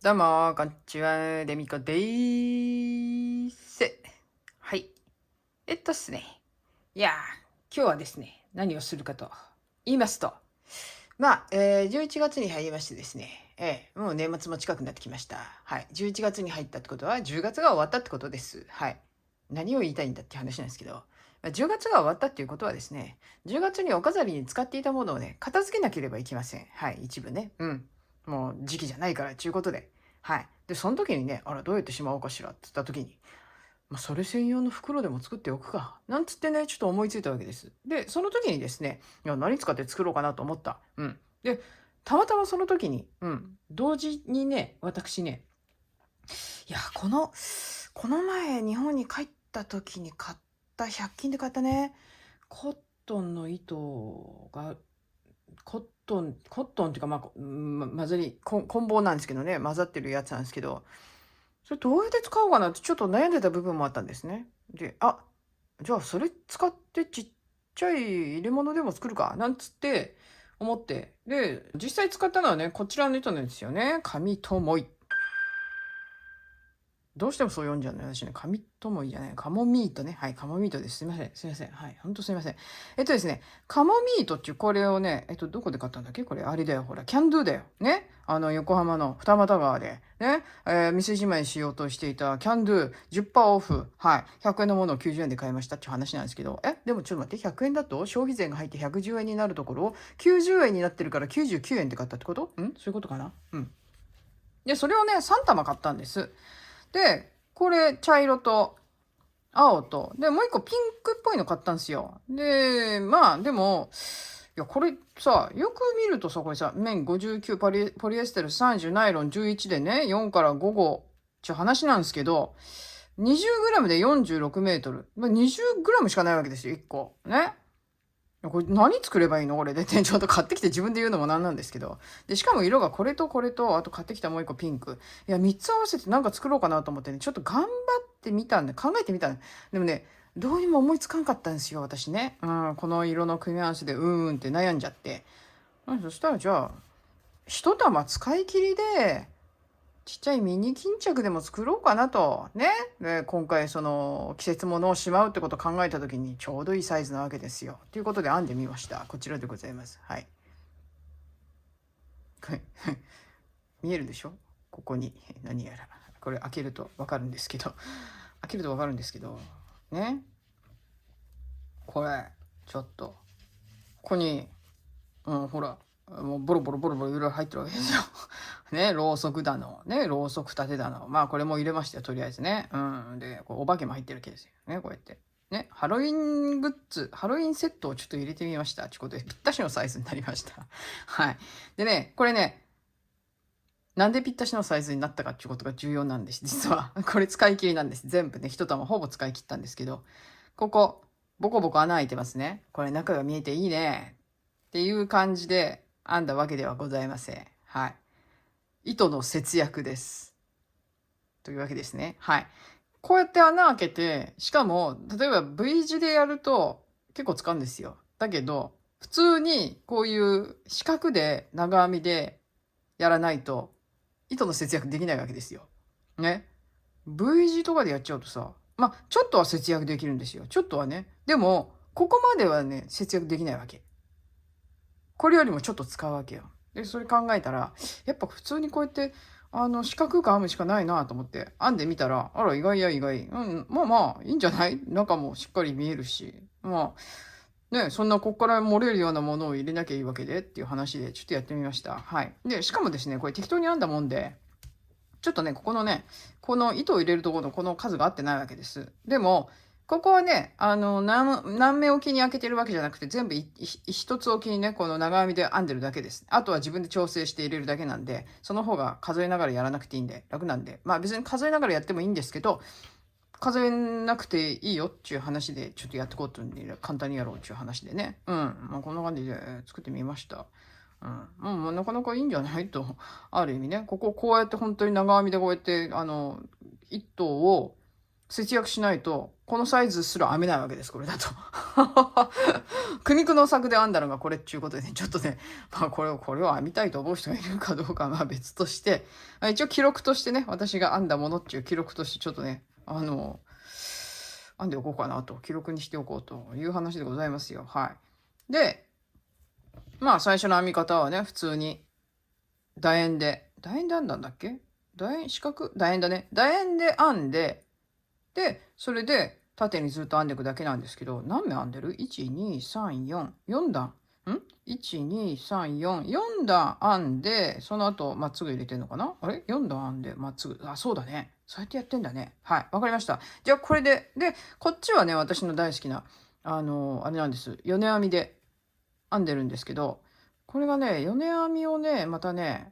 どうも、こんにちは、デミコでーす。はい。っすね。いやー、今日はですね、何をするかと言いますと、11月に入りましてですね、もう年末も近くなってきました。はい。11月に入ったってことは、10月が終わったってことです。はい。何を言いたいんだって話なんですけど、10月が終わったっていうことはですね、10月にお飾りに使っていたものをね、片付けなければいけません。はい。一部ね。うん。もう時期じゃないからということで。はい。で、その時にね、あら、どうやってしまおうかしらって言った時に、それ専用の袋でも作っておくか。なんつってね、ちょっと思いついたわけです。で、その時にですね、いや、何使って作ろうかなと思った。うん。で、たまたまその時に、同時にね、私ね、いや、この前日本に帰った時に買った100均で買ったね、コットンの糸が、コットンっていうか、混ざり、混紡なんですけどね、混ざってるやつなんですけど、それどうやって使おうかなってちょっと悩んでた部分もあったんですね。で、じゃあそれ使ってちっちゃい入れ物でも作るかなんつって思って。で、実際使ったのはね、こちらの糸なんですよね。紙ともい。どうしてもそう読んじゃうのよ。私ね、紙ともいいじゃない。カモミートね。はい、カモミートです。すいません。すいません。はい、ほんとすいません。ですね、カモミートっていうこれをね、どこで買ったんだっけこれ、あれだよ。ほら、キャンドゥだよ。ね。横浜の二俣川で、ね、店じまいしようとしていたキャンドゥ10%オフ。はい。100円のものを90円で買いましたっていう話なんですけど、でもちょっと待って、100円だと消費税が入って110円になるところ、90円になってるから99円で買ったってことそういうことかなで、それをね、3玉買ったんです。で、これ、茶色と青と、で、もう一個ピンクっぽいの買ったんですよ。で、でも、いや、これさ、よく見るとさ、これさ、綿59、ポリエステル30、ナイロン11でね、4から5号っていう話なんですけど、20g で46メートル。20g しかないわけですよ、1個。ね。これ何作ればいいのこれでってちょっと買ってきて自分で言うのもなんなんですけど。で、しかも色がこれとこれと、あと買ってきたもう一個ピンク。いや、3つ合わせてなんか作ろうかなと思ってね、ちょっと頑張ってみたんで、考えてみたんで。でもね、どうにも思いつかんかったんですよ、私ね。この色の組み合わせでって悩んじゃって。そしたらじゃあ、一玉使い切りで、ちっちゃいミニ巾着でも作ろうかなと。ね。で、今回その季節物をしまうってことを考えた時にちょうどいいサイズなわけですよ。ということで編んでみました。こちらでございます。はい。見えるでしょここに何やら。これ開けるとわかるんですけど。開けるとわかるんですけど。ね。これ、ちょっと。ここに、ほら、もうボロボロボロボロいろいろ入ってるわけですよ。ね、ろうそくだの、ね、ろうそく立てだの。これも入れましたよ、とりあえずね。で、こうお化けも入ってるわけですよ。ね、こうやって。ね、ハロウィングッズ、ハロウィンセットをちょっと入れてみました。ちゅうことで、ぴったしのサイズになりました。はい。でね、これね、なんでぴったしのサイズになったかっていうことが重要なんです。実は。これ使い切りなんです。全部ね、一玉ほぼ使い切ったんですけど、ここ、ボコボコ穴開いてますね。これ中が見えていいね。っていう感じで編んだわけではございません。はい。糸の節約です。というわけですね。はい。こうやって穴開けて、しかも、例えば V 字でやると結構使うんですよ。だけど、普通にこういう四角で長編みでやらないと、糸の節約できないわけですよ。ね。V 字とかでやっちゃうとさ、ちょっとは節約できるんですよ。ちょっとはね。でも、ここまではね、節約できないわけ。これよりもちょっと使うわけよ。で、それ考えたら、やっぱ普通にこうやって、四角く編むしかないなと思って、編んでみたら、あら、意外や意外。いいんじゃない中もしっかり見えるし。ね、そんなこっから漏れるようなものを入れなきゃいいわけでっていう話で、ちょっとやってみました。はい。で、しかもですね、これ適当に編んだもんで、ちょっとね、ここのね、この糸を入れるところのこの数が合ってないわけです。でも、ここはね、何目おきに開けてるわけじゃなくて、全部一つおきにね、この長編みで編んでるだけです。あとは自分で調整して入れるだけなんで、その方が数えながらやらなくていいんで、楽なんで。別に数えながらやってもいいんですけど、数えなくていいよっていう話で、ちょっとやっていこうと、簡単にやろうっていう話でね。こんな感じで作ってみました。なかなかいいんじゃないと、ある意味ね。こうやって本当に長編みでこうやって、糸を節約しないと、このサイズすら編めないわけです、これだと。苦肉の策で編んだのがこれっていうことでね、ちょっとね、まあこれを編みたいと思う人がいるかどうかはまあ別として、一応記録としてね、私が編んだものっていう記録としてちょっとね、編んでおこうかなと、記録にしておこうという話でございますよ。はい。で、まあ最初の編み方はね、普通に楕円で編んだんだっけ？楕円だね。楕円で編んで、で、それで縦にずっと編んでいくだけなんですけど、何目編んでる？ 1、2、3、4、4段。1、2、3、4、4段編んで、その後、まっすぐ入れてんのかな？あれ？ 4 段編んで、まっすぐ。あ、そうだね。そうやってやってんだね。はい。わかりました。じゃあ、これで、こっちはね、私の大好きな、あれなんです。米編みで編んでるんですけど、これがね、米編みをね、またね、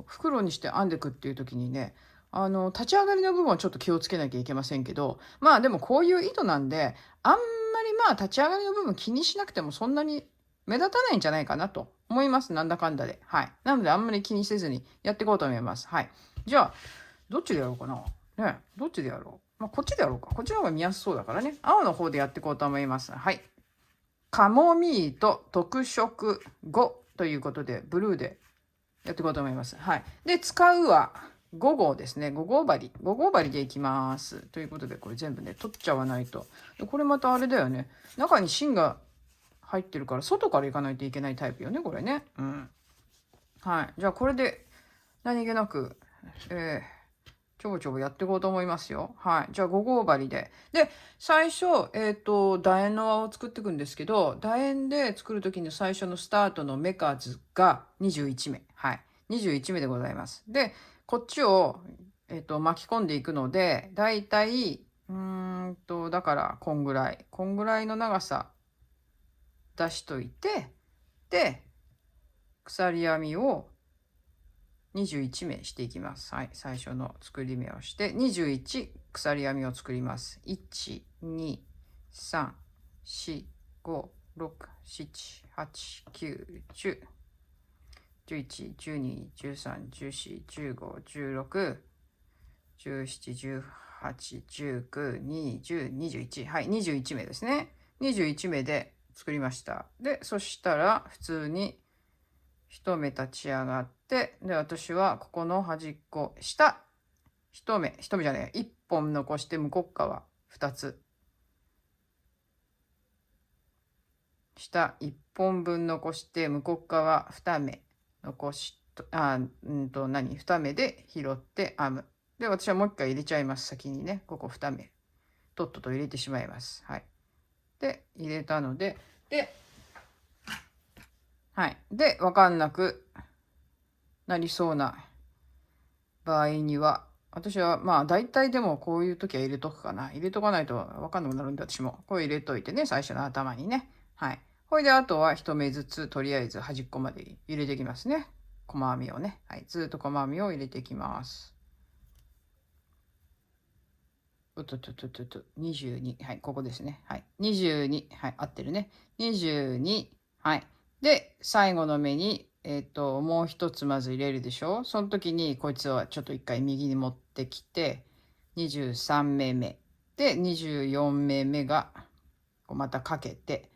袋にして編んでいくっていう時にね、立ち上がりの部分はちょっと気をつけなきゃいけませんけど、まあでもこういう糸なんで、あんまりまあ立ち上がりの部分気にしなくてもそんなに目立たないんじゃないかなと思います。なんだかんだで。はい。なのであんまり気にせずにやっていこうと思います。はい。じゃあ、どっちでやろうかな。ね、どっちでやろう。まあこっちでやろうか。こっちの方が見やすそうだからね。青の方でやっていこうと思います。はい。カモミート特色5ということで、ブルーでやっていこうと思います。はい。で、使うは5号ですね。5号針。5号針でいきます。ということで、これ全部ね、取っちゃわないと。これまたあれだよね。中に芯が入ってるから、外からいかないといけないタイプよね、これね。うん。はい。じゃあ、これで何気なく、ちょぼちょぼやっていこうと思いますよ。はい。じゃあ、5号針で。で、最初、楕円の輪を作っていくんですけど、楕円で作るときの最初のスタートの目数が21目。はい。21目でございます。で、こっちを、巻き込んでいくので、だいたい、だから、こんぐらいの長さ出しといて、で、鎖編みを21目していきます。はい。最初の作り目をして、21鎖編みを作ります。1、2、3、4、5、6、7、8、9、10、11、12、13、14、15、16、17、18、19、20、21。はい。21目ですね。21目で作りました。で、そしたら普通に一目立ち上がって、で、私はここの端っこ、下、一目じゃない、一本残して向こう側、二つ。下一本分残して、向こう側二目残しと、二目で拾って編む。で、私はもう一回入れちゃいます。先にね、ここ二目。とっとと入れてしまいます。はい。で、入れたので、はい。で、わかんなくなりそうな場合には、私はまあ大体でもこういう時は入れとくかな。入れとかないとわかんなくなるんで私も。これ入れといてね、最初の頭にね。はい。これであとは一目ずつとりあえず端っこまで入れていきますね。細編みをね。はい。ずっと細編みを入れていきます。22。はい。ここですね。はい。22。はい。合ってるね。22。はい。で、最後の目に、もう一つまず入れるでしょ。その時に、こいつはちょっと一回右に持ってきて、23目目。で、24目目が、こうまたかけて、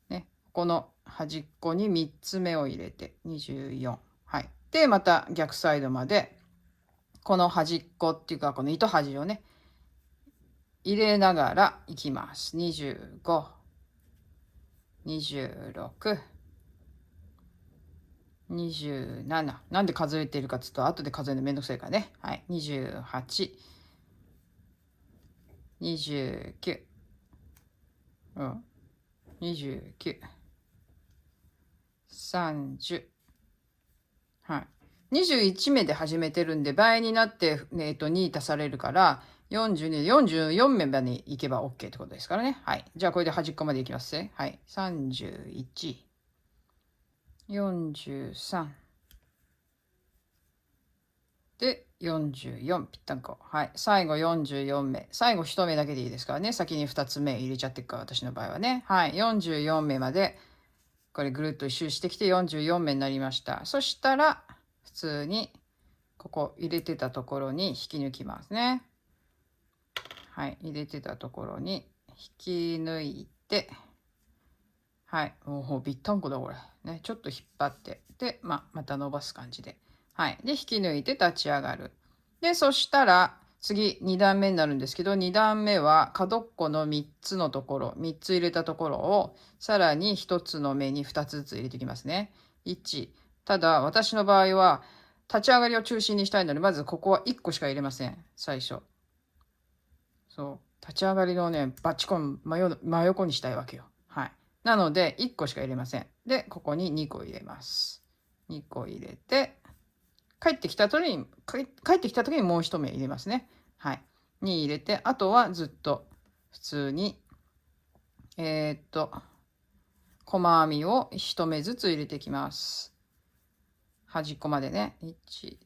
ね。この端っこに3つ目を入れて、24。はい。で、また逆サイドまで、この端っこっていうか、この糸端をね、入れながらいきます。25、26、27。なんで数えているかちょっと後で数えるのめんどくさいからね。はい。28、29、うん。29、30。はい。21目で始めてるんで、倍になって、2足されるから、42、44目まで行けば OK ってことですからね。はい。じゃあこれで端っこまで行きますね。はい。31、43。で、44ぴったんこ。はい。最後44目。最後1目だけでいいですからね。先に2つ目入れちゃっていくから、私の場合はね。はい。44目まで、これぐるっと一周してきて44目になりました。そしたら、普通に、ここ入れてたところに引き抜きますね。はい、入れてたところに引き抜いて、はい、もうびったんこだこれ。ね、ちょっと引っ張って、で、また伸ばす感じで。はい。で、引き抜いて立ち上がる。で、そしたら、次、2段目になるんですけど、2段目は角っこの3つのところ、3つ入れたところを、さらに1つの目に2つずつ入れていきますね。1。ただ、私の場合は、立ち上がりを中心にしたいので、まずここは1個しか入れません。最初。そう。立ち上がりのね、バチコン真横にしたいわけよ。はい。なので、1個しか入れません。で、ここに2個入れます。2個入れて、帰ってきた時にもう1目入れますね。はい。2入れて、あとはずっと普通に、細編みを1目ずつ入れていきます。端っこまでね。1。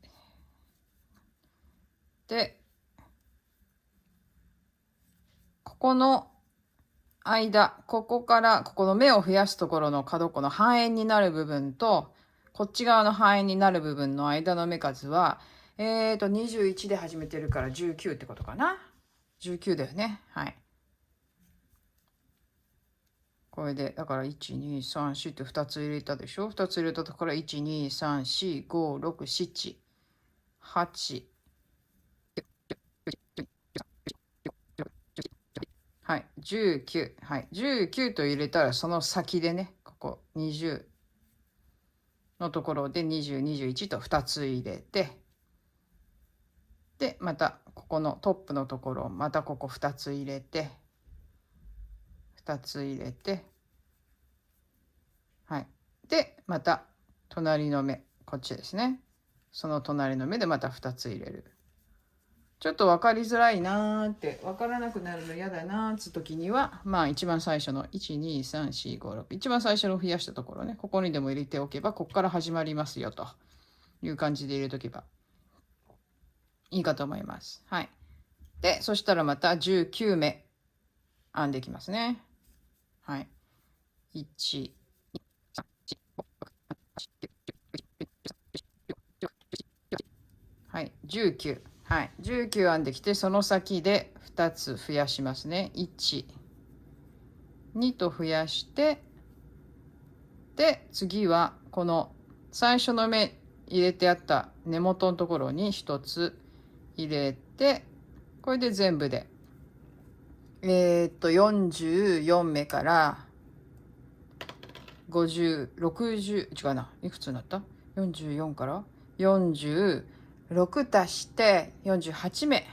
で、ここの間、ここからここの目を増やすところの角っこの半円になる部分と、こっち側の半円になる部分の間の目数は、21で始めてるから19ってことかな。19だよね。はい。これで、だから1、2、3、4って2つ入れたでしょ？ 2 つ入れたところから1、2、3、4、5、6、7、8、はい、19。はい、19と入れたらその先でね、ここ20のところで20、21と2つ入れて、で、またここのトップのところ、またここ2つ入れて、2つ入れて、はい。で、また隣の目、こっちですね。その隣の目でまた2つ入れる。ちょっと分かりづらいなーって、分からなくなるの嫌だなーって時には、一番最初の1、2、3、4、5、6、一番最初の増やしたところね、ここにでも入れておけば、ここから始まりますよという感じで入れとけばいいかと思います。はい。で、そしたらまた19目編んでいきますね。はい。1、はい、19。はい、19編んできて、その先で2つ増やしますね。1、2と増やして、で、次はこの最初の目入れてあった根元のところに1つ入れて、これで全部で、44目から50、60、違うな。いくつになった？ 44 から46足して48目。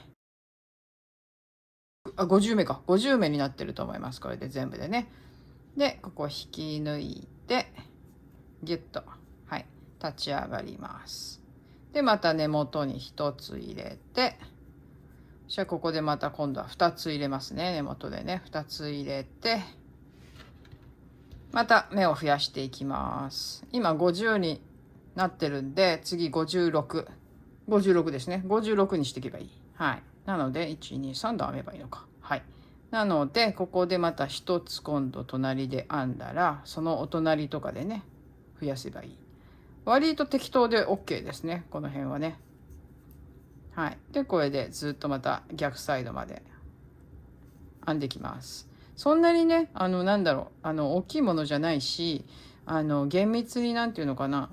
50目か。50目になってると思います。これで全部でね。で、ここ引き抜いて、ギュッと、はい、立ち上がります。で、また根元に1つ入れて、じゃあここでまた今度は2つ入れますね。根元でね、2つ入れて、また目を増やしていきます。今50になってるんで、次56。56ですね。56にしていけばいい。はい。なので、1、2、3と編めばいいのか。はい。なので、ここでまた一つ今度隣で編んだら、そのお隣とかでね、増やせばいい。割と適当で OK ですね。この辺はね。はい。で、これでずっとまた逆サイドまで編んできます。そんなにね、大きいものじゃないし、厳密になんていうのかな、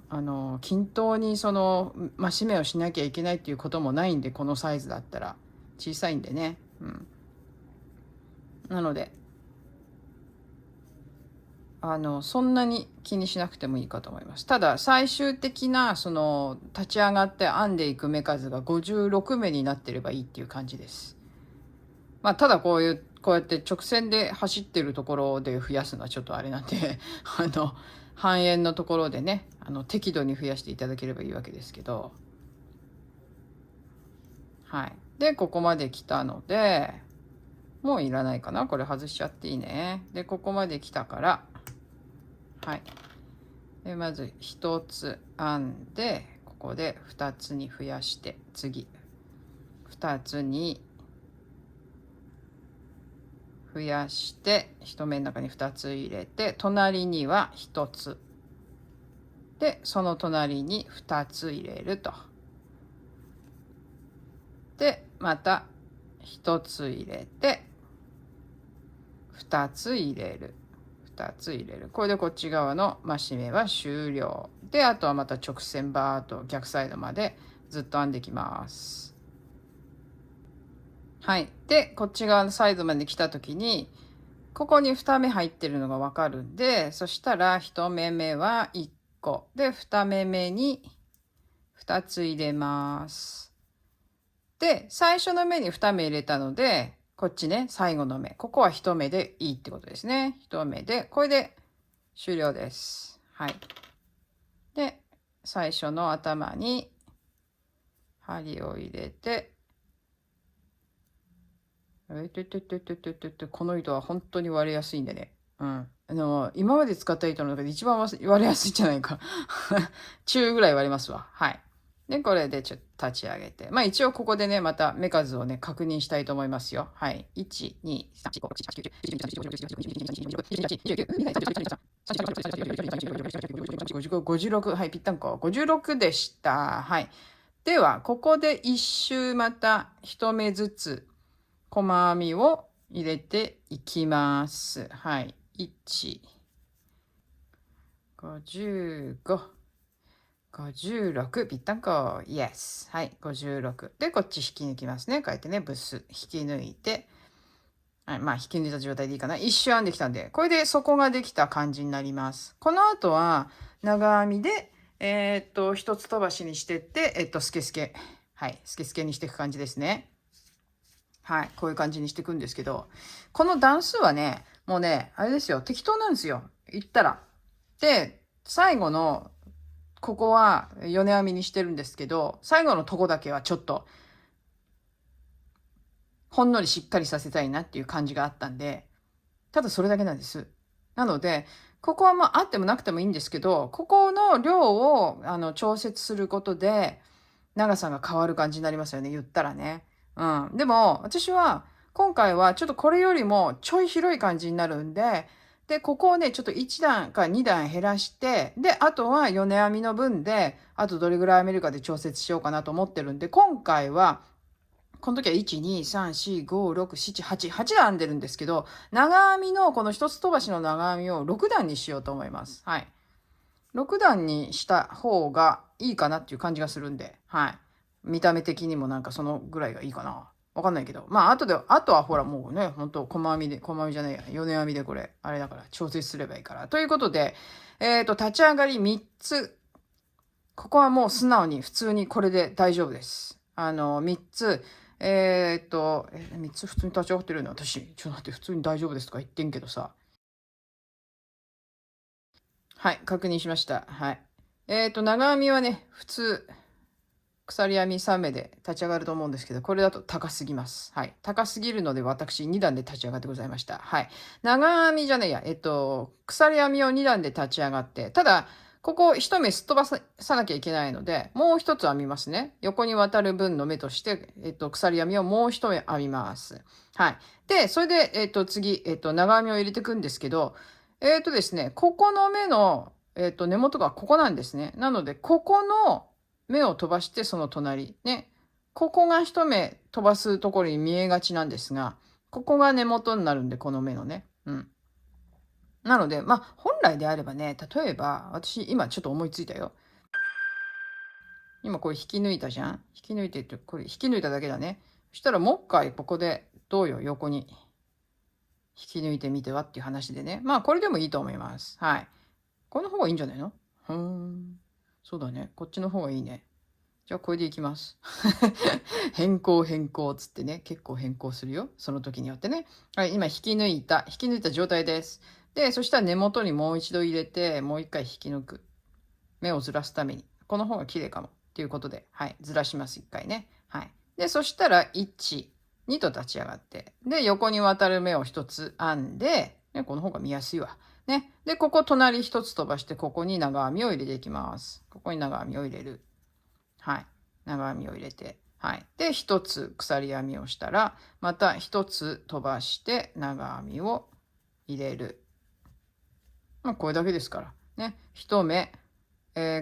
均等に増し目をしなきゃいけないっていうこともないんで、このサイズだったら。小さいんでね。うん。なので、そんなに気にしなくてもいいかと思います。ただ、最終的な、立ち上がって編んでいく目数が56目になってればいいっていう感じです。ただこうやって直線で走ってるところで増やすのはちょっとあれなんで半円のところでね、適度に増やしていただければいいわけですけど、はい。で、ここまで来たので、もういらないかな。これ外しちゃっていいね。で、ここまで来たから、はい。で、まず1つ編んで、ここで2つに増やして、次、2つに増やして1目の中に2つ入れて、隣には1つで、その隣に2つ入れると。で、また1つ入れて、2つ入れる。2つ入れる。これでこっち側の増し目は終了。で、あとはまた直線バーッと逆サイドまでずっと編んでいきます。はい。で、こっち側のサイドまで来た時に、ここに2目入ってるのがわかるんで、そしたら1目目は1個。で、2目目に2つ入れます。で、最初の目に2目入れたので、こっちね、最後の目。ここは1目でいいってことですね。1目で、これで終了です。はい。で、最初の頭に針を入れて、この糸は本当に割れやすいんでね。うん。今まで使った糸の中で一番割れやすいんじゃないか。中ぐらい割れますわ。はい。で、これでちょっと立ち上げて。まあ一応ここでね、また目数をね、確認したいと思いますよ。はい。1、2、3、4、5、6、7、8、9、10、56。はい、ぴったんこ。56でした。はい。では、ここで一周また一目ずつ細編みを入れていきます。はい。1、55、56、ぴったんこ。イエス。はい。56。で、こっち引き抜きますね。こうやってね、ブス。引き抜いて。はい。まあ、引き抜いた状態でいいかな。一周編んできたんで、これで底ができた感じになります。この後は、長編みで、一つ飛ばしにしてって、スケスケ。はい。スケスケにしていく感じですね。はい。こういう感じにしていくんですけど、この段数はね、もうね、あれですよ。適当なんですよ。言ったら。で、最後の、ここは米編みにしてるんですけど、最後のとこだけはちょっと、ほんのりしっかりさせたいなっていう感じがあったんで、ただそれだけなんです。なので、ここはまああってもなくてもいいんですけど、ここの量を調節することで、長さが変わる感じになりますよね、言ったらね。うん。でも、私は、今回はちょっとこれよりもちょい広い感じになるんで、で、ここをね、ちょっと1段か2段減らして、で、あとは米編みの分で、あとどれぐらい編めるかで調節しようかなと思ってるんで、今回は、この時は1、2、3、4、5、6、7、8、8段編んでるんですけど、長編みのこの一つ飛ばしの長編みを6段にしようと思います。はい。6段にした方がいいかなっていう感じがするんで、はい。見た目的にもなんかそのぐらいがいいかな。わかんないけど。まあ、あとはほらもうね、ほんと、細編みじゃないや、米編みでこれ、あれだから、調整すればいいから。ということで、立ち上がり3つ。ここはもう素直に、普通にこれで大丈夫です。3つ。3つ普通に立ち上がってるの私。ちょっと待って、普通に大丈夫ですとか言ってんけどさ。はい、確認しました。はい。長編みはね、普通、鎖編み3目で立ち上がると思うんですけど、これだと高すぎます。はい。高すぎるので、私2段で立ち上がってございました。はい。長編みじゃないや、鎖編みを2段で立ち上がって、ただ、ここ一目すっ飛ばさなきゃいけないので、もう一つ編みますね。横に渡る分の目として、鎖編みをもう一目編みます。はい。で、それで、次、長編みを入れていくんですけど、ですね、ここの目の、根元がここなんですね。なので、ここの目を飛ばしてその隣。ね。ここが一目飛ばすところに見えがちなんですが、ここが根元になるんで、この目のね。うん。なので、まあ、本来であればね、例えば、私今ちょっと思いついたよ。今これ引き抜いたじゃん。引き抜いてって、これ引き抜いただけだね。そしたらもう一回ここで、どうよ、横に引き抜いてみてはっていう話でね。まあ、これでもいいと思います。はい。この方がいいんじゃないの？そうだね。こっちの方がいいね。じゃあこれでいきます。変更つってね、結構変更するよ。その時によってね。はい、今引き抜いた状態です。で、そしたら根元にもう一度入れて、もう一回引き抜く。目をずらすために。この方が綺麗かも。ということで、はい、ずらします、一回ね。はい。で、そしたら1、2と立ち上がって、で、横に渡る目を一つ編んで、ね、この方が見やすいわ。ね。で、ここ隣一つ飛ばして、ここに長編みを入れていきます。ここに長編みを入れる。はい。長編みを入れて。はい。で、一つ鎖編みをしたら、また一つ飛ばして長編みを入れる。まあ、これだけですから。ね。一目、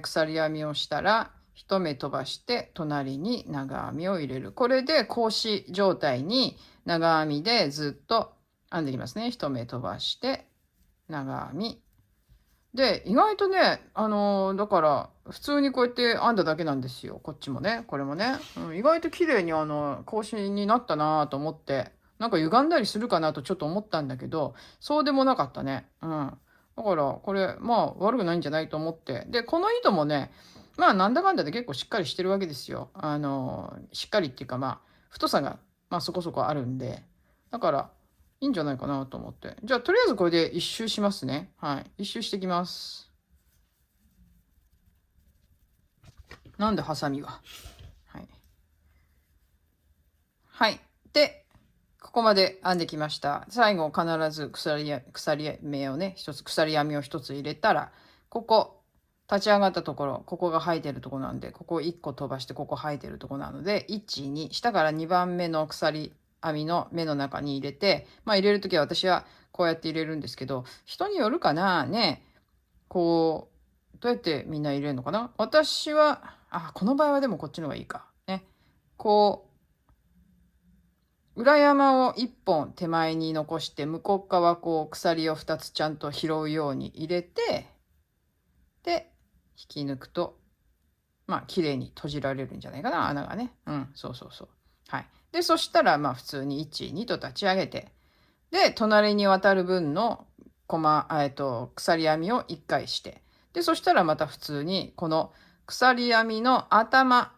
鎖編みをしたら、1目飛ばして隣に長編みを入れる。これで格子状態に長編みでずっと編んでいきますね。1目飛ばして長編み。で、意外とね、だから普通にこうやって編んだだけなんですよ。こっちもね、これもね。意外と綺麗に格子になったなと思って、なんか歪んだりするかなとちょっと思ったんだけど、そうでもなかったね。だからこれまあ悪くないんじゃないと思って。で、この糸もね、まあなんだかんだで結構しっかりしてるわけですよ。しっかりっていうかまあ太さがまあそこそこあるんで。だからいいんじゃないかなと思って。じゃあとりあえずこれで一周しますね。はい。一周してきます。なんでハサミが。はい。はい。で、ここまで編んできました。最後必ず鎖目をね、鎖編みを一つ入れたら、ここ、立ち上がったところ、ここが生えてるところなんで、ここ1個飛ばしてここ生えてるところなので、1、2、下から2番目の鎖編みの目の中に入れて、まあ入れるときは私はこうやって入れるんですけど、人によるかなね。こう、どうやってみんな入れるのかな。私は、この場合はでもこっちの方がいいか。ね。こう、裏山を1本手前に残して、向こう側こう鎖を2つちゃんと拾うように入れて、で、引き抜くと、まあ、綺麗に閉じられるんじゃないかな、穴がね。そうそうそう。はい。で、そしたら、まあ、普通に1、2と立ち上げて、で、隣に渡る分の鎖編みを1回して、で、そしたらまた普通に、この鎖編みの頭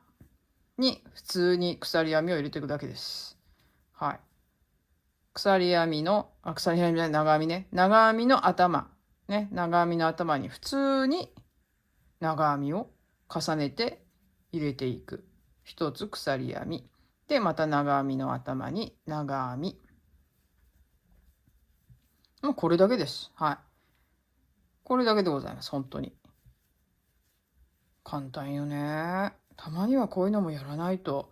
に普通に鎖編みを入れていくだけです。はい。鎖編みの、鎖編みじゃない、長編みね。長編みの頭。ね。長編みの頭に普通に長編みを重ねて入れていく。一つ鎖編み。で、また長編みの頭に長編み。もうこれだけです。はい。これだけでございます。本当に。簡単よね。たまにはこういうのもやらないと。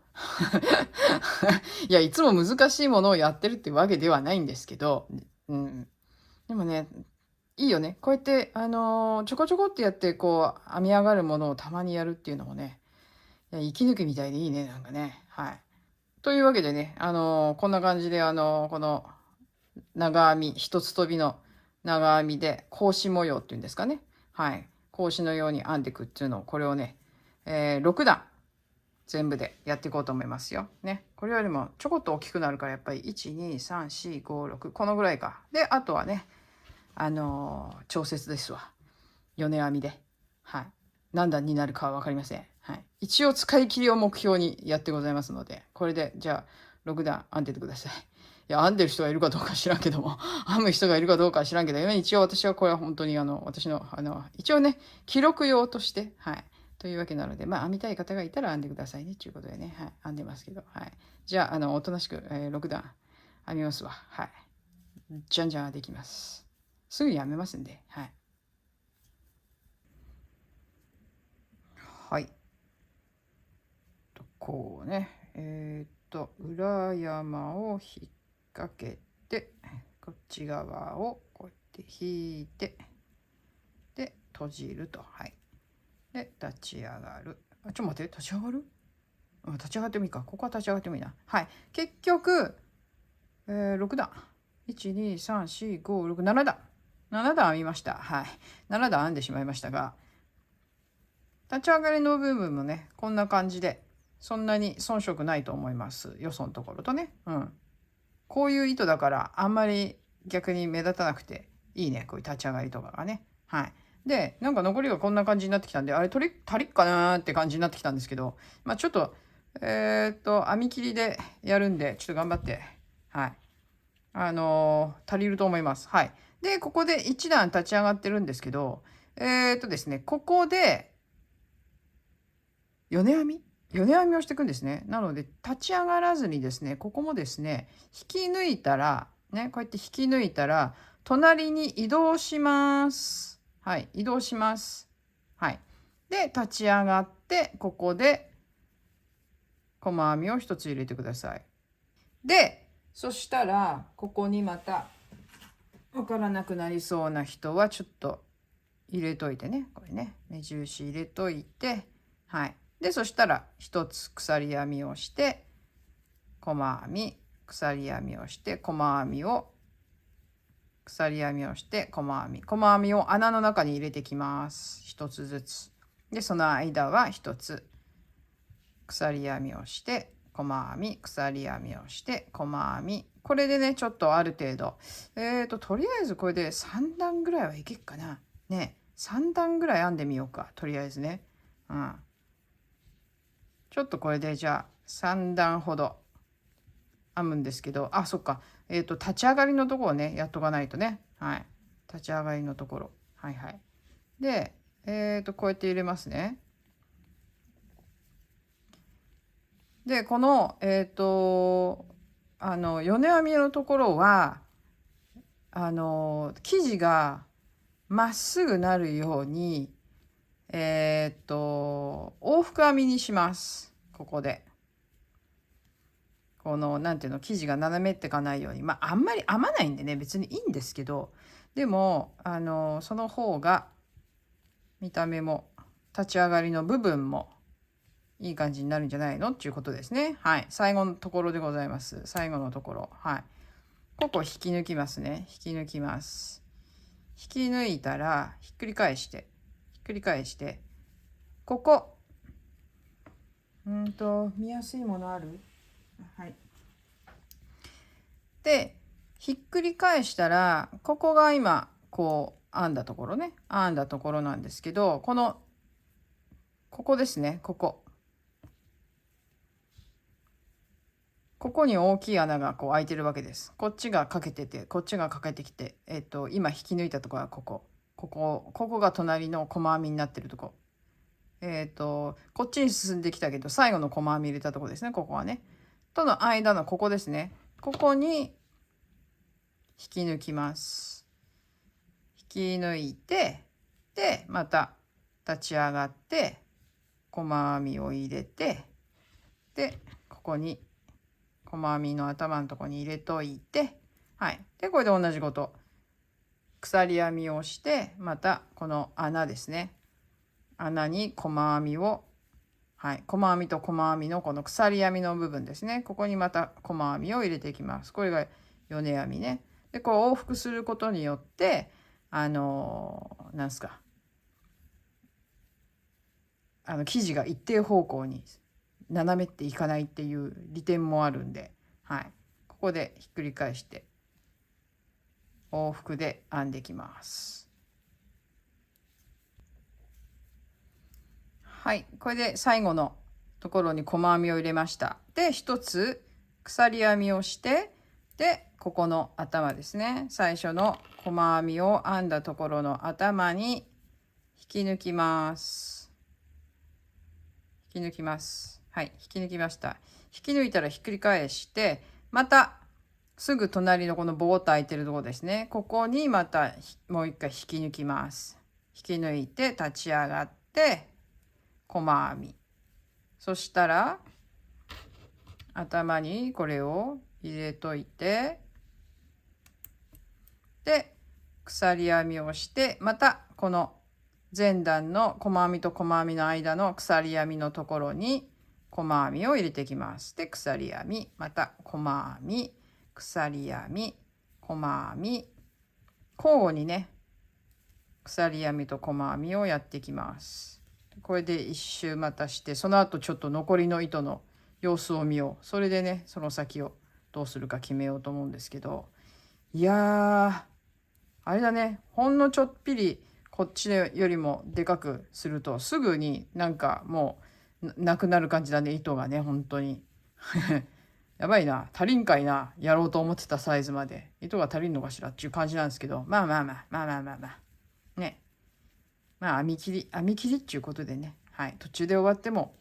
いや、いつも難しいものをやってるってわけではないんですけど、でもね、いいよね。こうやって、ちょこちょこってやって、こう、編み上がるものをたまにやるっていうのもね、いや息抜きみたいでいいね、なんかね。はい。というわけでね、こんな感じで、この長編み、一つ飛びの長編みで、格子模様っていうんですかね。はい。格子のように編んでいくっていうのを、これをね、6段全部でやっていこうと思いますよ。ね。これよりもちょこっと大きくなるから、やっぱり1、2、3、4、5、6、このぐらいか。で、あとはね、調節ですわ。米編みで。はい。何段になるかは分かりません。はい。一応使い切りを目標にやってございますので、これで、じゃあ、6段編んでてください。いや、編んでる人がいるかどうか知らんけども、編む人がいるかどうかは知らんけど、一応私はこれは本当に私の、一応ね、記録用として、はい。というわけなので、まあ、編みたい方がいたら編んでくださいね、ということでね、はい。編んでますけど、はい。じゃあ、おとなしく、6段編みますわ。はい。じゃんじゃんできます。すぐに編めますんで、はい。はい。こうね、裏山を引っ掛けて、こっち側をこうやって引いて、で、閉じると。はい。で、立ち上がる。ちょっと待って、立ち上がる？立ち上がってもいいか。ここは立ち上がってもいいな。はい。結局、6段。1、2、3、4、5、6、7段。7段編みました。はい。7段編んでしまいましたが、立ち上がりの部分もね、こんな感じで、そんなに遜色ないと思います。よそのところとね。こういう糸だから、あんまり逆に目立たなくていいね。こういう立ち上がりとかがね。はい。で、なんか残りがこんな感じになってきたんで、あれ、足りっかなーって感じになってきたんですけど、まあちょっと、編み切りでやるんで、ちょっと頑張って、はい。足りると思います。はい。で、ここで1段立ち上がってるんですけど、ですね、ここで、米編みをしていくんですね。なので、立ち上がらずにですね、ここもですね、引き抜いたら、ね、こうやって引き抜いたら、隣に移動します。はい、移動します。はい。で、立ち上がって、ここで、細編みを一つ入れてください。で、そしたら、ここにまた、わからなくなりそうな人は、ちょっと入れといてね。これね、目印入れといて、はい。でそしたら1つ鎖編みをして細編み、鎖編みをして細編みを、鎖編みをして細編み、細編みを穴の中に入れてきます。1つずつ。でその間は1つ鎖編みをして細編み、鎖編みをして細編み。これでねちょっとある程度とりあえずこれで3段ぐらいはいけっかな。ね、3段ぐらい編んでみようか、とりあえずね。ちょっとこれでじゃあ3段ほど編むんですけど、あ、そっか、立ち上がりのところをねやっとかないとね。はい、立ち上がりのところ、はいはい。でこうやって入れますね。でこの米編みのところは生地がまっすぐなるように往復編みにします。ここでこのなんていうの、生地が斜めってかないように、あんまり編まないんでね別にいいんですけど、でもその方が見た目も立ち上がりの部分もいい感じになるんじゃないのっていうことですね。はい、最後のところでございます。最後のところ、はい、ここ引き抜きますね。引き抜きます。引き抜いたらひっくり返して、ひっくり返してここ見やすいものある？はい。でひっくり返したらここが今こう編んだところね、編んだところなんですけど、ここですね、ここに大きい穴がこう開いてるわけです。こっちがかけてて、こっちがかけてきて、今引き抜いたところはここが隣の細編みになってるとこ。こっちに進んできたけど最後の細編み入れたとこですね、ここはね。との間のここですね。ここに引き抜きます。引き抜いて、でまた立ち上がって細編みを入れて、でここに細編みの頭のとこに入れといて、はい、でこれで同じこと鎖編みをして、またこの穴ですね、穴に細編みを、はい、細編みと細編みのこの鎖編みの部分ですね、ここにまた細編みを入れていきます。これが米編みね。でこう往復することによってなんすか、生地が一定方向に斜めっていかないっていう利点もあるんで、はい、ここでひっくり返して往復で編んできます。はい、これで最後のところに細編みを入れました。で一つ鎖編みをして、でここの頭ですね、最初の細編みを編んだところの頭に引き抜きます。引き抜きます。はい、引き抜きました。引き抜いたらひっくり返して、またすぐ隣のこのボーっと開いてるところですね、ここにまたもう一回引き抜きます。引き抜いて立ち上がって細編み、そしたら頭にこれを入れといて、で鎖編みをして、またこの前段の細編みと細編みの間の鎖編みのところに細編みを入れていきます。で鎖編み、また細編み、鎖編み、細編み、交互にね鎖編みと細編みをやっていきます。これで一周またして、その後ちょっと残りの糸の様子を見よう。それでねその先をどうするか決めようと思うんですけど、いやあれだね、ほんのちょっぴりこっちよりもでかくするとすぐになんかもうなくなる感じだね、糸がね、本当にやばいな、足りんかいな、やろうと思ってたサイズまで糸が足りんのかしらっていう感じなんですけど、まあね、編み切りっていうことでね、はい、途中で終わっても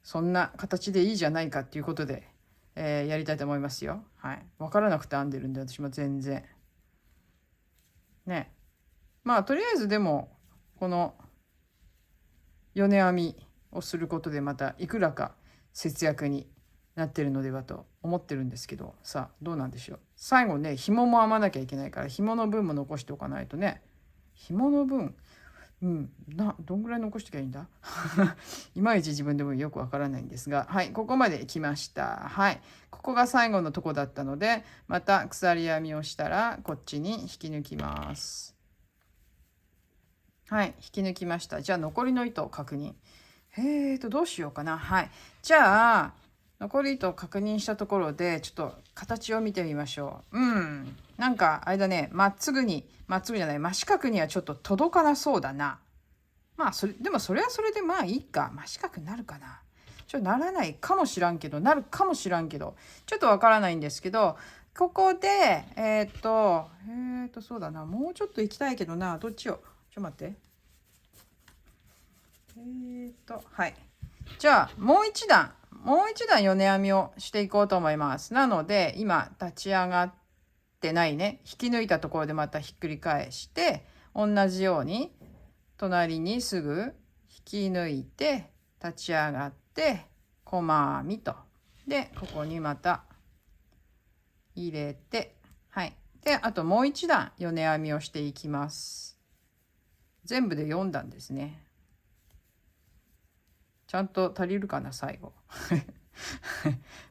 そんな形でいいじゃないかっていうことで、やりたいと思いますよ。はい、分からなくて編んでるんで私も全然ね。とりあえずでもこの米編みをすることでまたいくらか節約になってるのではと思ってるんですけど、さあどうなんでしょう。最後ね紐も編まなきゃいけないから、紐の分も残しておかないとね。紐の分どんぐらい残してきゃいいんだいまいち自分でもよくわからないんですが、はい、ここまで来ました。はい、ここが最後のとこだったので、また鎖編みをしたらこっちに引き抜きます。はい、引き抜きました。じゃあ残りの糸を確認。どうしようかな。はい、じゃあ残り糸を確認したところでちょっと形を見てみましょう。なんかあれだね、まっすぐじゃない、真四角にはちょっと届かなそうだな。まあでもそれはそれでまあいいか。真四角になるかな。ならないかもしらんけど、なるかもしらんけど、ちょっとわからないんですけど、ここでそうだな、もうちょっと行きたいけどな。どっちを待って。はい、じゃあもう一段米編みをしていこうと思います。なので今立ち上がってないね、引き抜いたところでまたひっくり返して、同じように隣にすぐ引き抜いて立ち上がって細編みと、でここにまた入れて、はい、であともう一段米編みをしていきます。全部で4段ですね。ちゃんと足りるかな最後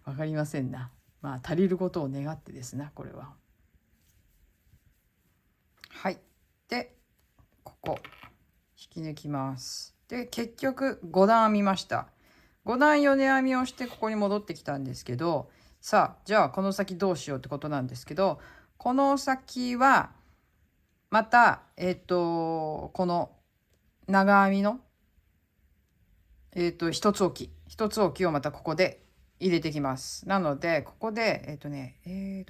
わかりませんな。まあ足りることを願ってですな、これは。はい、でここ引き抜きます。で結局5段編みました。5段米編みをしてここに戻ってきたんですけど、さあじゃあこの先どうしようってことなんですけど、この先はまたこの長編みの一つ置きをまたここで入れてきます。なのでここでちょっと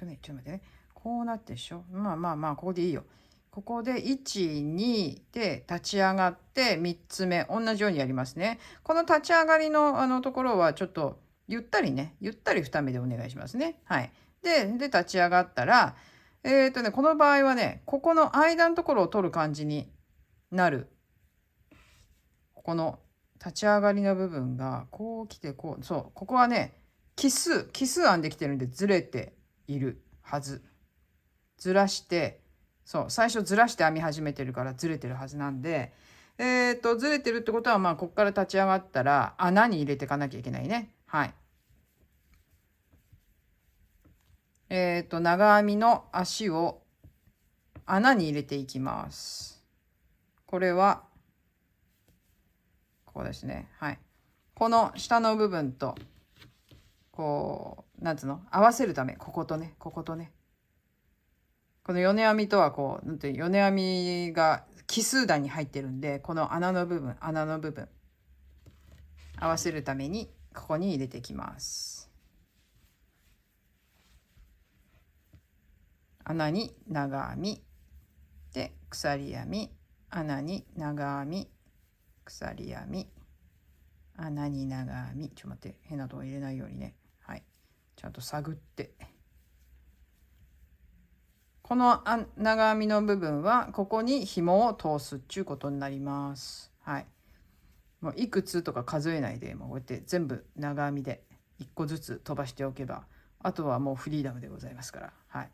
待ってね、こうなってでしょ。まあここでいいよ。ここで1、2で立ち上がって3つ目同じようにやりますね。この立ち上がりのところはちょっとゆったり2目でお願いしますね。はい。で立ち上がったらこの場合はね、ここの間のところを取る感じになる。この立ち上がりの部分がこう来てこう、そうここはね奇数編んできてるんでずれているはず。ずらして、そう最初ずらして編み始めてるからずれてるはずなんで、ずれてるってことはまあここから立ち上がったら穴に入れていかなきゃいけないね。はい。長編みの足を穴に入れていきます。これはこうですね。はい。この下の部分とこうなんつうの合わせるため、こことねこの米編みとはこうなんて米編みが奇数段に入ってるんで、この穴の部分合わせるためにここに入れていきます。穴に長編みで鎖編み、穴に長編み、鎖編み、穴に長編み、ちょっと待って、変なとこ入れないようにね。はい、ちゃんと探って、この長編みの部分はここに紐を通すっちゅうことになります。はい、もういくつとか数えないで、もうこうやって全部長編みで1個ずつ飛ばしておけば、あとはもうフリーダムでございますから。はい、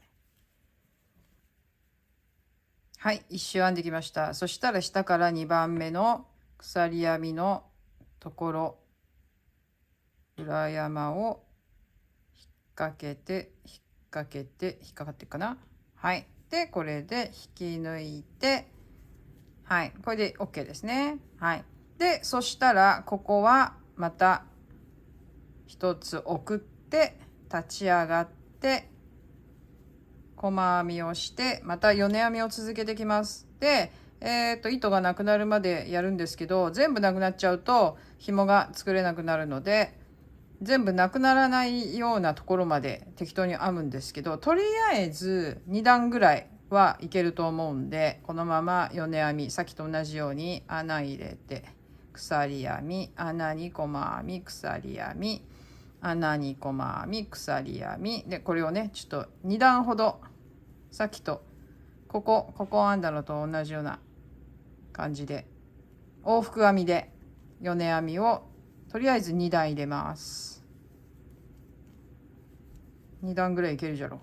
はい、一周編んできました。そしたら下から2番目の鎖編みのところ、裏山を引っ掛けて引っかかっていくかな。はい、でこれで引き抜いて、はい、これで OK ですね。はい、でそしたらここはまた一つ送って立ち上がって細編みをしてまた米編みを続けてきます。で糸がなくなるまでやるんですけど、全部なくなっちゃうと紐が作れなくなるので、全部なくならないようなところまで適当に編むんですけど、とりあえず2段ぐらいはいけると思うんで、このまま米編み、さっきと同じように穴入れて鎖編み、穴に細編み、鎖編み、穴に細編み、鎖編みで、これをねちょっと2段ほど、さっきとここ編んだのと同じような感じで往復編みで米編みをとりあえず2段入れます。2段ぐらいいけるじゃろ。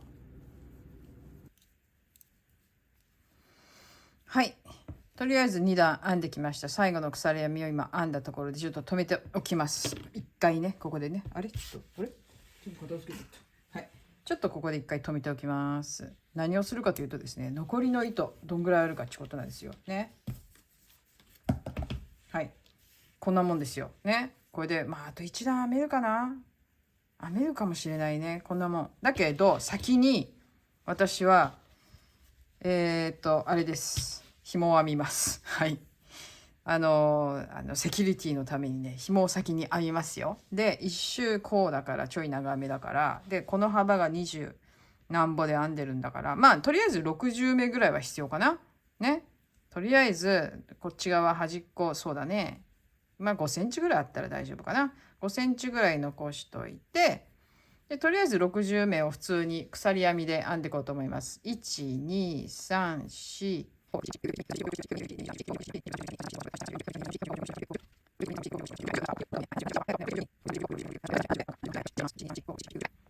はい、とりあえず2段編んできました。最後の鎖編みを今編んだところでちょっと止めておきます。一回ね、ここでね。あれちょっと、あれちょっと片付けてた。はい。ちょっとここで一回止めておきます。何をするかというとですね、残りの糸、どんぐらいあるかってことなんですよ。ね。はい。こんなもんですよ。ね。これで、まあ、あと1段編めるかな？編めるかもしれないね。こんなもん。だけど、先に、私は、あれです。紐を編みます。はい。セキュリティのためにね、紐を先に編みますよ。で、一周こうだからちょい長めだから、で、この幅が20何歩で編んでるんだから、まあ、とりあえず60目ぐらいは必要かな。ね。とりあえず、こっち側端っこ、そうだね。まあ、5センチぐらいあったら大丈夫かな。5センチぐらい残しといて、で、とりあえず60目を普通に鎖編みで編んでいこうと思います。1、2、3、4、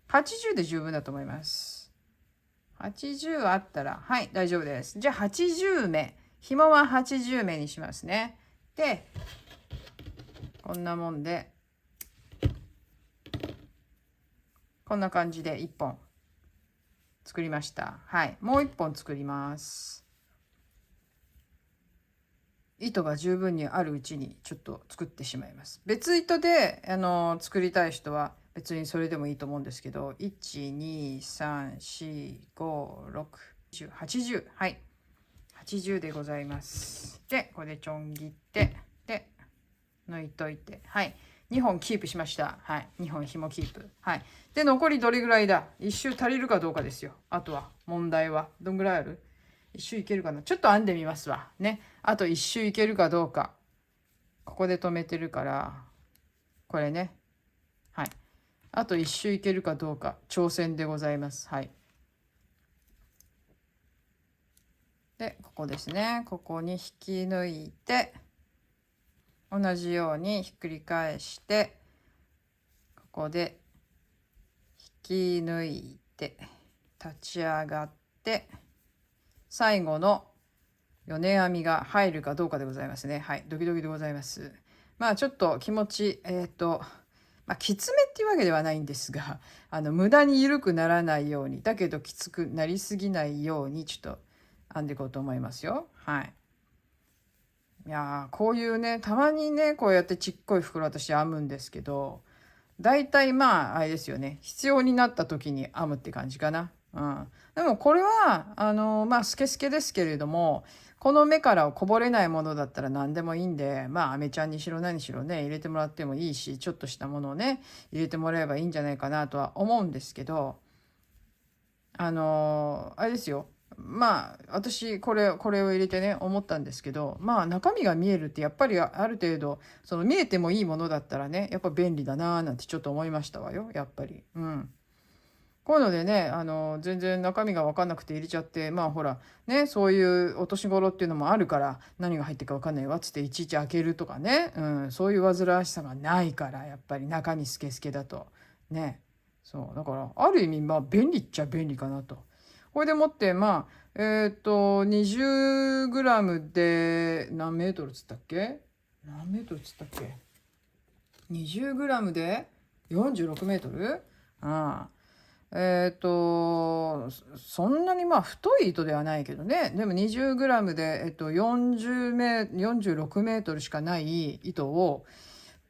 80で十分だと思います。80あったら、はい、大丈夫です。じゃあ80目。紐は80目にしますね。で、こんなもんで、こんな感じで1本作りました。はい、もう1本作ります。糸が十分にあるうちにちょっと作ってしまいます。別糸で作りたい人は別にそれでもいいと思うんですけど、123456780、はい、80でございます。でこれでちょん切ってで抜いといて、はい、2本キープしました。はい、2本紐キープ。はい、で残りどれぐらいだ？1周足りるかどうかですよ。あとは問題はどんぐらいある？一周いけるかな。ちょっと編んでみますわね。あと一周いけるかどうか。ここで止めてるからこれね。はい、あと一周いけるかどうか挑戦でございます。はい。でここですね。ここに引き抜いて同じようにひっくり返してここで引き抜いて立ち上がって最後の米編みが入るかどうかでございますね。はい、ドキドキでございます。まあちょっと気持ちまあ、きつめっていうわけではないんですが、無駄に緩くならないように、だけどきつくなりすぎないようにちょっと編んでいこうと思いますよ。はい。いやー、こういうね、たまにね、こうやってちっこい袋私編むんですけど、大体まああれですよね、必要になった時に編むって感じかな。うん、でもこれはまあスケスケですけれども、この目からこぼれないものだったら何でもいいんで、まあアメちゃんにしろ何しろね入れてもらってもいいし、ちょっとしたものをね入れてもらえばいいんじゃないかなとは思うんですけど、あれですよ。まあ私これを入れてね思ったんですけど、まあ中身が見えるってやっぱりある程度その見えてもいいものだったらねやっぱ便利だなーなんてちょっと思いましたわよ、やっぱり。うん。こういうのでね、全然中身が分かんなくて入れちゃって、まあほらね、そういうお年頃っていうのもあるから何が入ってるか分かんないわっつっていちいち開けるとかね、うん、そういう煩わしさがないからやっぱり中身スケスケだとね。そうだからある意味まあ便利っちゃ便利かなと。これでもってまあ20g で何メートルつったっけ？何メートルつったっけ？ 20g で46メートル。ああ、そんなにまあ太い糸ではないけどね。でも 20g で、46メートルしかない糸を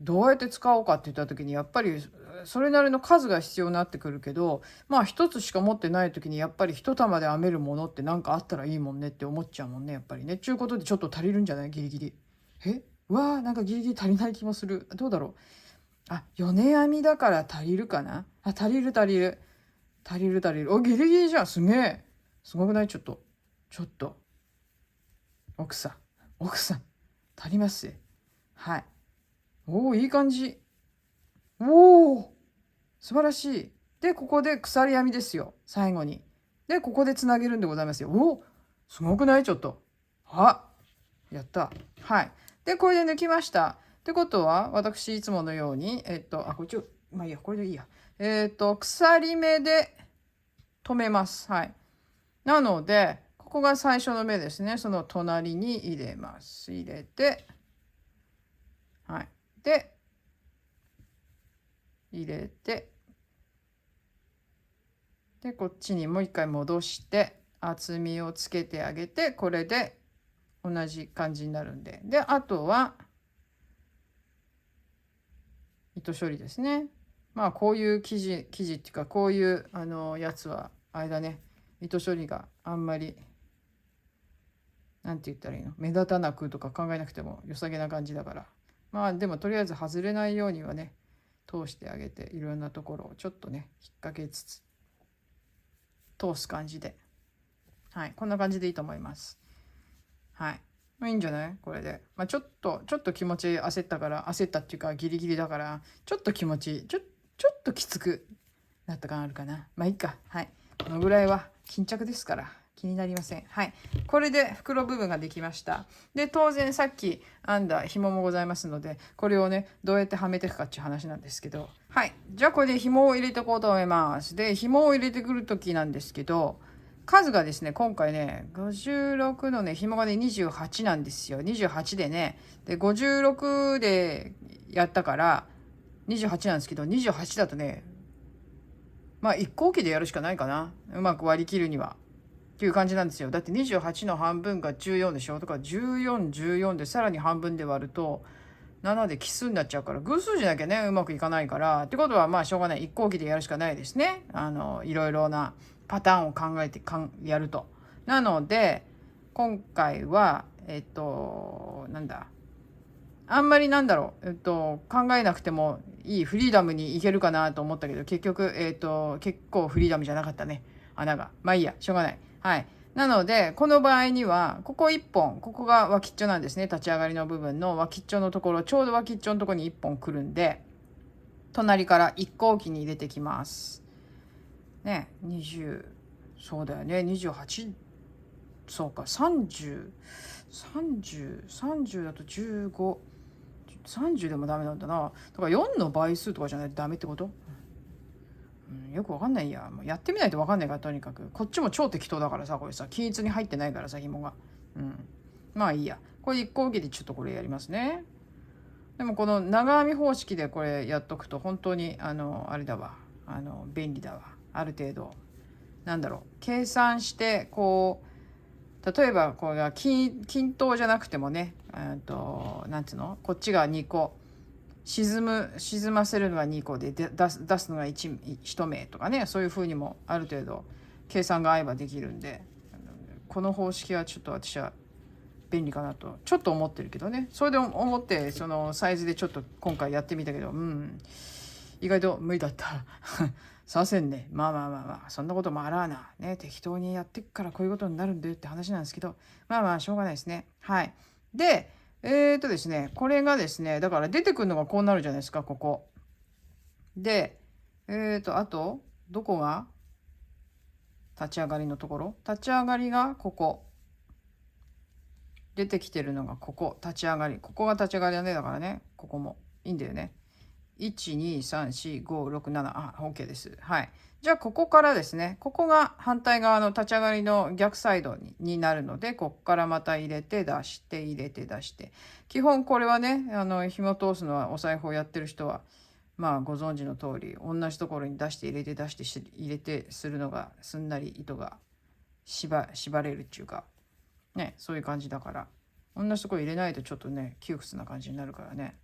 どうやって使おうかって言った時にやっぱりそれなりの数が必要になってくるけど、まあ一つしか持ってない時にやっぱり一玉で編めるものって何かあったらいいもんねって思っちゃうもんね、やっぱりね。ちゅうことでちょっと足りるんじゃない？ギリギリ。なんかギリギリ足りない気もする。どうだろう。あ、米編みだから足りるかな。あ、足りる足りる。足りる足りる。お、ギリギリじゃん。すげえ。すごくない？ちょっと。ちょっと。奥さん。奥さん。足ります。はい。おお、いい感じ。おお、素晴らしい。で、ここで鎖編みですよ。最後に。で、ここでつなげるんでございますよ。おお、すごくない？ちょっと。あ、やった。はい。で、これで抜きました。ってことは、私、いつものように、こっちを、まあいいや、これでいいや。鎖目で止めます。はい。なので、こここが最初の目ですね。その隣に入れます。入れて、はい。で、入れて、で、こっちにもう一回戻して、厚みをつけてあげて、これで同じ感じになるんで。で、あとは、糸処理ですね。まあ、こういう生地っていうか、こういうやつは、あれだね、糸処理があんまり、なんて言ったらいいの、目立たなくとか考えなくても良さげな感じだから。まあ、でもとりあえず外れないようにはね、通してあげて、いろんなところをちょっとね、引っ掛けつつ、通す感じで。はい、こんな感じでいいと思います。はい。まあいいんじゃないこれで。まあちょっと気持ち焦ったから、焦ったっていうかギリギリだから、ちょっと気持ち、ちょっときつくなった感あるかな。まあいいか。はい。このぐらいは巾着ですから。気になりません。はい。これで袋部分ができました。で、当然さっき編んだ紐もございますので、これをね、どうやってはめていくかっていう話なんですけど。はい。じゃあこれで紐を入れていこうと思います。で、紐を入れてくるときなんですけど、数がですね、今回ね、56のね、紐がね、28なんですよ。28でね、で、56でやったから、28なんですけど、28だとね、まあ、1個置きでやるしかないかな。うまく割り切るには。っていう感じなんですよ。だって28の半分が14でしょとか、14、14でさらに半分で割ると、7で奇数になっちゃうから、偶数じゃなきゃね、うまくいかないから、ってことはまあしょうがない。一向機でやるしかないですね。いろいろなパターンを考えてやると。なので、今回は、なんだ。あんまりなんだろう、考えなくてもいいフリーダムにいけるかなと思ったけど、結局、結構フリーダムじゃなかったね。穴が。まあいいや、しょうがない。はい。なので、この場合には、ここ1本、ここが脇っちょなんですね。立ち上がりの部分の脇っちょのところ、ちょうど脇っちょのところに1本来るんで、隣から1個置きに入れてきます。ね、20、そうだよね、28、そうか、30、30だと15、30でもダメなんだな。だから4の倍数とかじゃないとダメってこと、よくわかんないや。もうやってみないとわかんないから、とにかく。こっちも超適当だからさ、これさ、均一に入ってないからさ、紐が。うん。まあいいや。これ一個受けでちょっとこれやりますね。でもこの長編み方式でこれやっとくと本当にあれだわ。便利だわ。ある程度。なんだろう。計算してこう、例えばこれが均等じゃなくてもね、なんつうの、こっちが2個。沈ませるのは2個で出すのが 1名とかね、そういう風にもある程度計算が合えばできるんで、この方式はちょっと私は便利かなとちょっと思ってるけどね。それで思ってそのサイズでちょっと今回やってみたけど、意外と無理だったさせんね。まあまあまあまあ、そんなこともあらあなね、適当にやってっからこういうことになるんだよって話なんですけど、まあまあしょうがないですね。はい。でですね、これがですね、だから出てくるのがこうなるじゃないですか、ここ。で、あと、どこが立ち上がりのところ、立ち上がりがここ。出てきてるのがここ。立ち上がり。ここが立ち上がりだね。だからね、ここも。いいんだよね。1、2、3、4、5、6、7。あ、OK です。はい。じゃあ、ここからですね。ここが反対側の立ち上がりの逆サイドになるので、ここからまた入れて出して、入れて出して。基本これはね、紐通すのはお裁縫やってる人は、まあご存知の通り、同じところに出して入れて出して入れてするのがすんなり糸が縛れるっていうか、ね、そういう感じだから。同じところ入れないとちょっとね、窮屈な感じになるからね。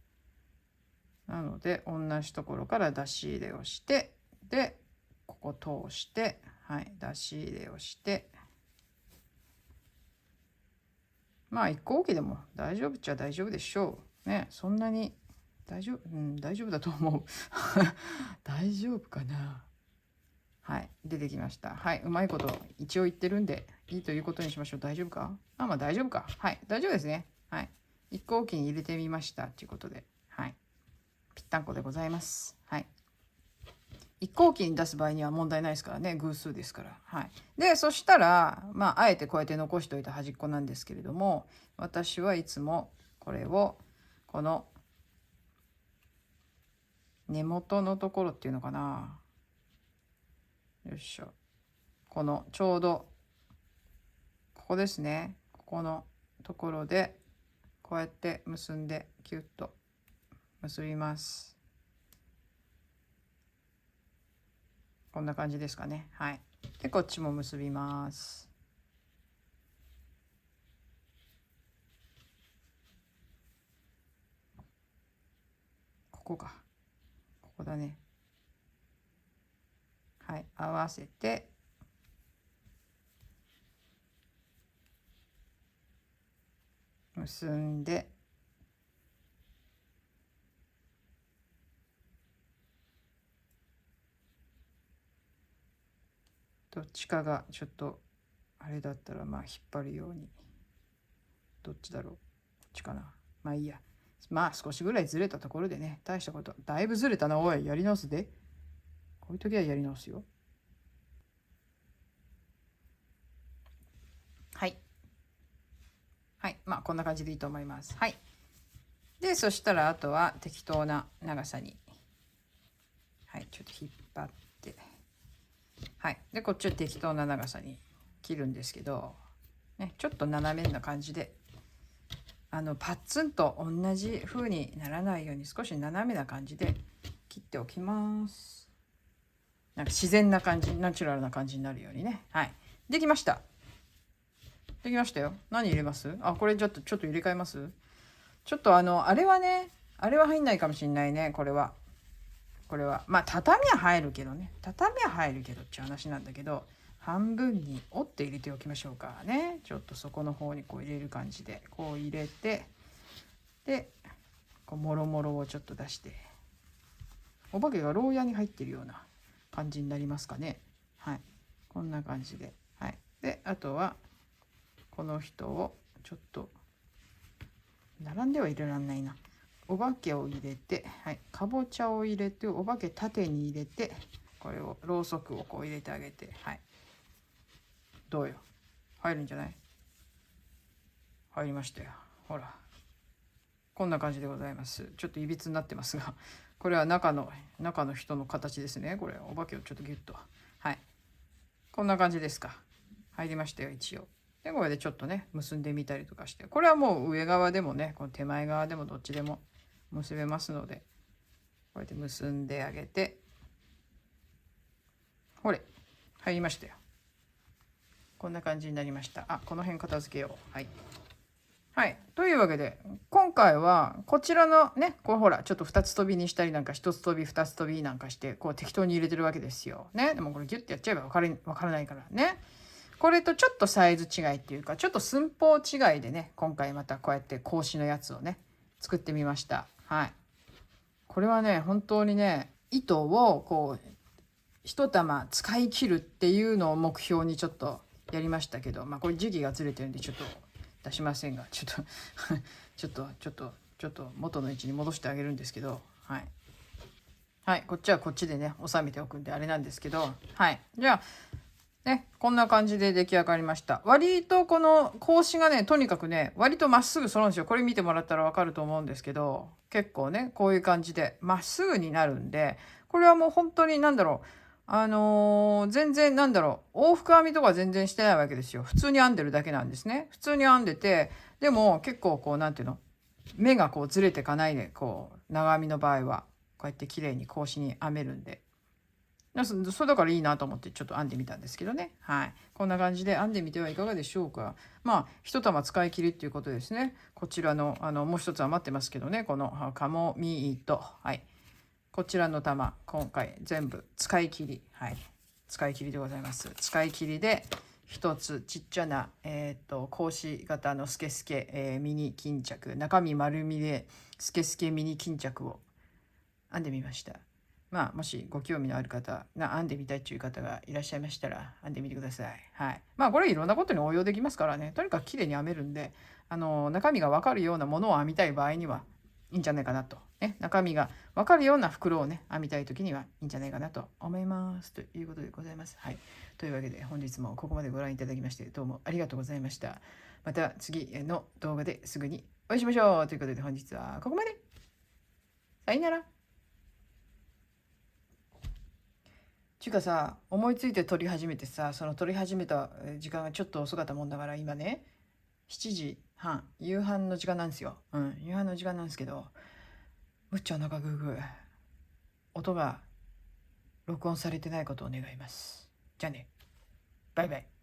なので同じところから出し入れをして、でここ通して、はい、出し入れをして、まあ一個置きでも大丈夫っちゃ大丈夫でしょうね。そんなに大丈夫、大丈夫だと思う大丈夫かな。はい、出てきました。はい、うまいこと一応言ってるんでいいということにしましょう。大丈夫か。まあ大丈夫か。はい、大丈夫ですね。はい、一個置きに入れてみましたということで、はい、ぴったんこでございます。はい。一個置きに出す場合には問題ないですからね、偶数ですから。はい。で、そしたら、まあ、あえてこうやって残しておいた端っこなんですけれども、私はいつもこれを、この根元のところっていうのかな。よいしょ。このちょうど、こですね。ここのところでこうやって結んでキュッと結びます。こんな感じですかね。はい。でこっちも結びます。ここか。ここだね。はい、合わせて結んで、どっちかがちょっとあれだったらまあ引っ張るように、どっちだろう、こっちかな、まあいいや。まあ少しぐらいずれたところでね、大したこと、だいぶずれたな、おい、やり直すで。こういう時はやり直すよ。はい。はい。まあこんな感じでいいと思います。はい。で、そしたらあとは適当な長さに。はい。ちょっと引っ張って。はい。で、こっちは適当な長さに切るんですけど、ね、ちょっと斜めな感じで、パッツンと同じ風にならないように少し斜めな感じで切っておきます。なんか自然な感じ、ナチュラルな感じになるようにね。はい。できました。できましたよ。何入れます？あ、これちょっと入れ替えます？ちょっとあれはね、あれは入んないかもしんないね、これは。これは。まあ、畳は入るけどね。畳は入るけどっていう話なんだけど、半分に折って入れておきましょうかね。ちょっとそこの方にこう入れる感じで、こう入れて、で、こうもろもろをちょっと出して、お化けが牢屋に入ってるような感じになりますかね。はい。こんな感じで。はい。で、あとは、この人をちょっと並んでは入れらんないな。お化けを入れて、はい、かぼちゃを入れて、お化け縦に入れて、これをろうそくをこう入れてあげて、はい。どうよ。入るんじゃない？入りましたよ。ほら。こんな感じでございます。ちょっといびつになってますが、これは中の人の形ですね。これお化けをちょっとギュッと。はい。こんな感じですか。入りましたよ、一応。で、これでちょっとね、結んでみたりとかして。これはもう上側でもね、この手前側でもどっちでも結べますので、こうやって結んであげて、ほれ、入りましたよ。こんな感じになりました。あ、この辺片付けよう。はい。はい。というわけで、今回はこちらのね、こうほら、ちょっと2つ飛びにしたりなんか、1つ飛び、2つ飛びなんかして、こう適当に入れてるわけですよ。ね。でもこれギュッてやっちゃえばわからないからね。これとちょっとサイズ違いっていうか、ちょっと寸法違いでね、今回またこうやって格子のやつをね、作ってみました。はい。これはね、本当にね、糸をこう、一玉使い切るっていうのを目標にちょっとやりましたけど、まあこれ時期がずれてるんでちょっと出しませんが、ちょっとちょっと元の位置に戻してあげるんですけど、はい。はい、こっちはこっちでね、収めておくんであれなんですけど、はい。じゃあ、ね、こんな感じで出来上がりました。割とこの格子がね、とにかくね、割とまっすぐ揃うんですよ。これ見てもらったらわかると思うんですけど、結構ね、こういう感じでまっすぐになるんで、これはもう本当になんだろう。全然なんだろう、往復編みとか全然してないわけですよ。普通に編んでるだけなんですね。普通に編んでて、でも結構こう、なんていうの、目がこうずれてかないで、こう、長編みの場合は、こうやって綺麗に格子に編めるんで。それだからいいなと思ってちょっと編んでみたんですけどね。はい。こんな感じで編んでみてはいかがでしょうか。まあ、一玉使い切りっていうことですね。こちらの、もう一つ余ってますけどね。このカモミート。はい。こちらの玉、今回全部使い切り。はい。使い切りでございます。使い切りで、一つちっちゃな、格子型のスケスケ、ミニ巾着。中身丸みでスケスケミニ巾着を編んでみました。まあ、もしご興味のある方、編んでみたいという方がいらっしゃいましたら、編んでみてください。はい。まあ、これいろんなことに応用できますからね。とにかく綺麗に編めるんで、中身がわかるようなものを編みたい場合にはいいんじゃないかなと。ね、中身がわかるような袋をね、編みたい時にはいいんじゃないかなと思います。ということでございます。はい。というわけで、本日もここまでご覧いただきまして、どうもありがとうございました。また次の動画ですぐにお会いしましょう。ということで、本日はここまで。さよなら。ちゅうかさ、思いついて撮り始めてさ、その撮り始めた時間がちょっと遅かったもんだから、今ね、7時半、夕飯の時間なんですよ。うん、夕飯の時間なんですけど、むっちゃお腹グーグー。音が録音されてないことを願います。じゃあね、バイバイ。